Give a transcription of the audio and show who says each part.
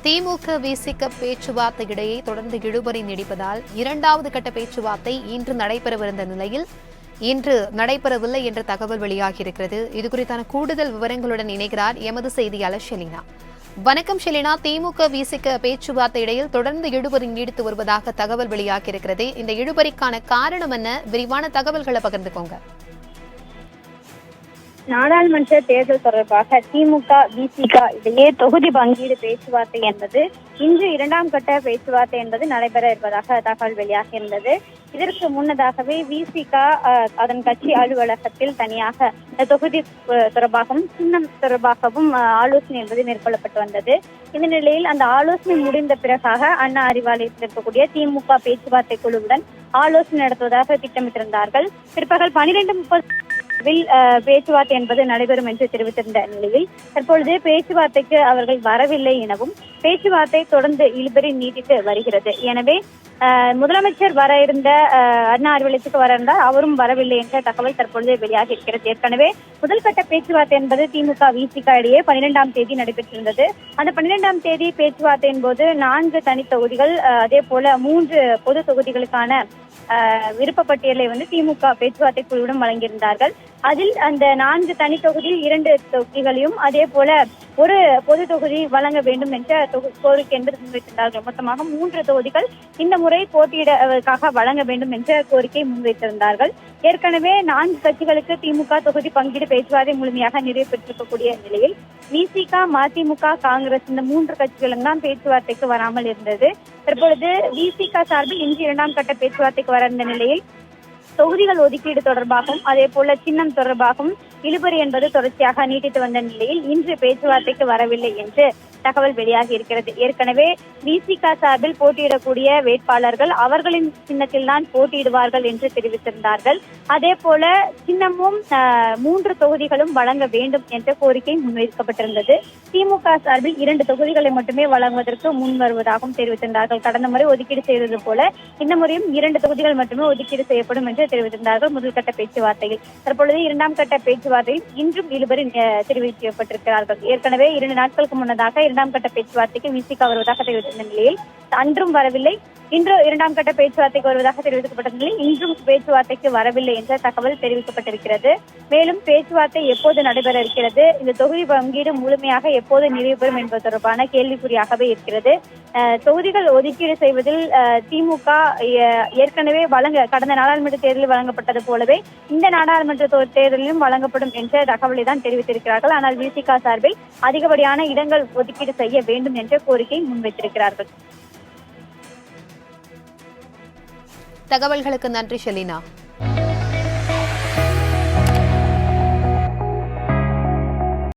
Speaker 1: திமுக விசிக பேச்சுவார்த்தை இடையே தொடர்ந்து இழுபறி நீடிப்பதால் இரண்டாவது கட்ட பேச்சுவார்த்தை இன்று நடைபெறவிருந்த நிலையில் இன்று நடைபெறவில்லை என்ற தகவல் வெளியாகியிருக்கிறது. இதுகுறித்தான கூடுதல் விவரங்களுடன் இணைகிறார் எமது செய்தியாளர் ஷெலினா. வணக்கம் ஷெலினா. திமுக விசிக பேச்சுவார்த்தை இடையில் தொடர்ந்து இழுபறி நீடித்து வருவதாக தகவல் வெளியாகியிருக்கிறது. இந்த இழுபறிக்கான காரணம் என்ன? விரிவான தகவல்களை பகிர்ந்துக்கோங்க.
Speaker 2: நாடாளுமன்ற தேர்தல் தொடர்பாக திமுக விசிக இடையே தொகுதி பங்கீடு பேச்சுவார்த்தை என்பது இன்று இரண்டாம் கட்ட பேச்சுவார்த்தை என்பது நடைபெற இருப்பதாக தகவல் வெளியாகியிருந்தது. இதற்கு முன்னதாகவே விசிக அதன் கட்சி அலுவலகத்தில் தனியாக தொகுதி தொடர்பாகவும் சின்னம் தொடர்பாகவும் ஆலோசனை என்பது மேற்கொள்ளப்பட்டு வந்தது. இந்த நிலையில் அந்த ஆலோசனை முடிந்த பிறகாக அண்ணா அறிவாலயத்தில் இருக்கக்கூடிய திமுக பேச்சுவார்த்தை குழுவுடன் ஆலோசனை நடத்துவதாக திட்டமிட்டிருந்தார்கள். பிற்பகல் 12:30 பேச்சுவார்த்தை என்பது நடைபெறும் என்று தெரிவித்திருந்த நிலையில் தற்பொழுது பேச்சுவார்த்தைக்கு அவர்கள் வரவில்லை எனவும் பேச்சுவார்த்தை தொடர்ந்து இழுபறி நீட்டித்து வருகிறது. எனவே முதலமைச்சர் வர இருந்த அண்ணா அறிவாலயத்துக்கு வர இருந்தால் அவரும் வரவில்லை என்ற தகவல் தற்பொழுது வெளியாகி இருக்கிறது. ஏற்கனவே முதல் கட்ட பேச்சுவார்த்தை என்பது திமுக விசிக இடையே 12ஆம் தேதி நடைபெற்றிருந்தது. அந்த 12ஆம் தேதி பேச்சுவார்த்தையின் போது 4 தனி தொகுதிகள் அதே போல 3 பொது தொகுதிகளுக்கான விருப்ப பட்டியலை திமுக பேச்சுவார்த்தை குழுவிடம் வழங்கியிருந்தார்கள். அதில் அந்த 4 தனி தொகுதியில் 2 தொகுதிகளையும் அதே போல ஒரு பொது தொகுதி வழங்க வேண்டும் என்ற கோரிக்கை என்பது முன்வைத்திருந்தார்கள். மொத்தமாக 3 தொகுதிகள் இந்த முறை போட்டியிடக்காக வழங்க வேண்டும் என்ற கோரிக்கை முன்வைத்திருந்தார்கள். ஏற்கனவே 4 கட்சிகளுக்கு திமுக தொகுதி பங்கீடு பேச்சுவார்த்தை முழுமையாக நிறைவு பெற்றிருக்கக்கூடிய நிலையில் விசிக, மதிமுக, காங்கிரஸ் இந்த 3 கட்சிகளும் தான் பேச்சுவார்த்தைக்கு வராமல் இருந்தது. தற்பொழுது விசிக சார்பில் இன்று இரண்டாம் கட்ட பேச்சுவார்த்தைக்கு வர இருந்த நிலையில் தொகுதிகள் ஒதுக்கீடு தொடர்பாகவும் அதே போல சின்னம் தொடர்பாகவும் இழுபறி என்பது தொடர்ச்சியாக நீட்டித்து வந்த நிலையில் இன்று பேச்சுவார்த்தைக்கு வரவில்லை என்று தகவல் வெளியாகி இருக்கிறது. ஏற்கனவே விசிக சார்பில் போட்டியிடக்கூடிய வேட்பாளர்கள் அவர்களின் சின்னத்தில் தான் போட்டியிடுவார்கள் என்று தெரிவித்திருந்தார்கள். அதே போல சின்னமும் 3 தொகுதிகளும் வழங்க வேண்டும் என்ற கோரிக்கை முன்வைக்கப்பட்டிருந்தது. திமுக சார்பில் 2 தொகுதிகளை மட்டுமே வழங்குவதற்கு முன் வருவதாகவும் தெரிவித்திருந்தார்கள். கடந்த முறை ஒதுக்கீடு செய்தது போல இந்த முறையும் 2 தொகுதிகள் மட்டுமே ஒதுக்கீடு செய்யப்படும் என்று தெரிவித்திருந்தார்கள் முதல் கட்ட பேச்சுவார்த்தையில். தற்பொழுது இரண்டாம் கட்ட பேச்சுவார்த்தையில் இன்றும் இழுபறி தெரிவிக்கப்பட்டிருக்கிறார்கள். ஏற்கனவே 2 நாட்களுக்கு முன்னதாக இரண்டாம் கட்ட பேச்சுவார்த்தைக்கு விசிக வருவதாக தெரிவித்திருந்த நிலையில் அன்றும் வரவில்லை. இன்று இரண்டாம் கட்ட பேச்சுவார்த்தைக்கு வருவதாக தெரிவிக்கப்பட்ட நிலையில் இன்றும் பேச்சுவார்த்தைக்கு வரவில்லை என்ற தகவல் தெரிவிக்கப்பட்டிருக்கிறது. மேலும் பேச்சுவார்த்தை எப்போது நடைபெற இருக்கிறது, இந்த தொகுதி பங்கீடு முழுமையாக எப்போது நிறைவு பெறும் என்பது தொடர்பான கேள்விக்குறியாகவே இருக்கிறது. தொகுதிகள் ஒதுக்கீடு செய்வதில் திமுக ஏற்கனவே கடந்த நாடாளுமன்ற தேர்தலில் வழங்கப்பட்டது போலவே இந்த நாடாளுமன்ற தேர்தலிலும் வழங்கப்படும் என்ற தகவலை தான் தெரிவித்திருக்கிறார்கள். ஆனால் விசிக சார்பில் அதிகப்படியான இடங்கள் ஒதுக்கீடு செய்ய வேண்டும் என்ற கோரிக்கை முன்வைத்திருக்கிறார்கள்.
Speaker 1: தகவல்களுக்கு நன்றி ஷெலினா.